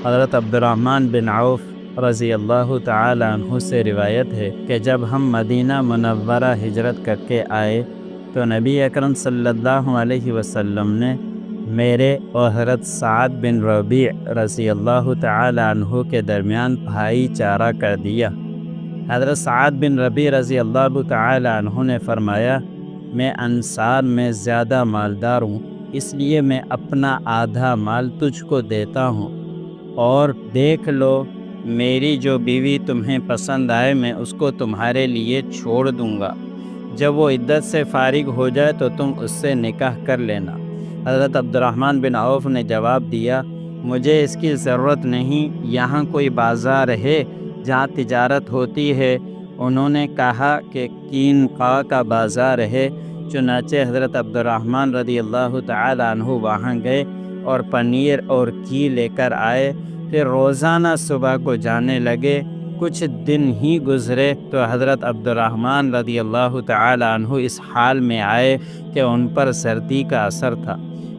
حضرت عبدالرحمن بن عوف رضی اللہ تعالی عنہ سے روایت ہے کہ جب ہم مدینہ منورہ ہجرت کر کے آئے تو نبی اکرم صلی اللہ علیہ وسلم نے میرے اور حضرت سعد بن ربیع رضی اللہ تعالی عنہ کے درمیان بھائی چارہ کر دیا۔ حضرت سعد بن ربیع رضی اللہ تعالی عنہ نے فرمایا، میں انصار میں زیادہ مالدار ہوں، اس لیے میں اپنا آدھا مال تجھ کو دیتا ہوں، اور دیکھ لو میری جو بیوی تمہیں پسند آئے میں اس کو تمہارے لیے چھوڑ دوں گا، جب وہ عدت سے فارغ ہو جائے تو تم اس سے نکاح کر لینا۔ حضرت عبدالرحمن بن عوف نے جواب دیا، مجھے اس کی ضرورت نہیں، یہاں کوئی بازار ہے جہاں تجارت ہوتی ہے؟ انہوں نے کہا کہ قینقاع کا بازار ہے۔ چنانچہ حضرت عبدالرحمن رضی اللہ تعالی عنہ وہاں گئے اور پنیر اور گھی لے کر آئے، پھر روزانہ صبح کو جانے لگے۔ کچھ دن ہی گزرے تو حضرت عبدالرحمن رضی اللہ تعالی عنہ اس حال میں آئے کہ ان پر سردی کا اثر تھا۔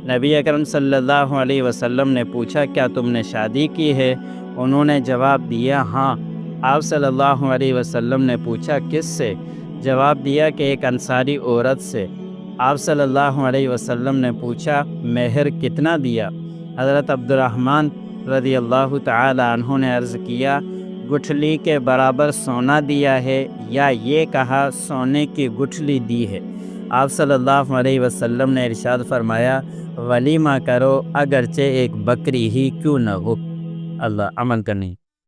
نبی اکرم صلی اللہ علیہ وسلم نے پوچھا، کیا تم نے شادی کی ہے؟ انہوں نے جواب دیا، ہاں۔ آپ صلی اللہ علیہ وسلم نے پوچھا، کس سے؟ جواب دیا کہ ایک انصاری عورت سے۔ آپ صلی اللہ علیہ وسلم نے پوچھا، مہر کتنا دیا؟ حضرت عبدالرحمن رضی اللہ تعالی عنہ نے عرض کیا، گٹھلی کے برابر سونا دیا ہے، یا یہ کہا سونے کی گٹھلی دی ہے۔ آپ صلی اللہ علیہ وسلم نے ارشاد فرمایا، ولیمہ کرو اگرچہ ایک بکری ہی کیوں نہ ہو۔ اللہ عمل کرنی۔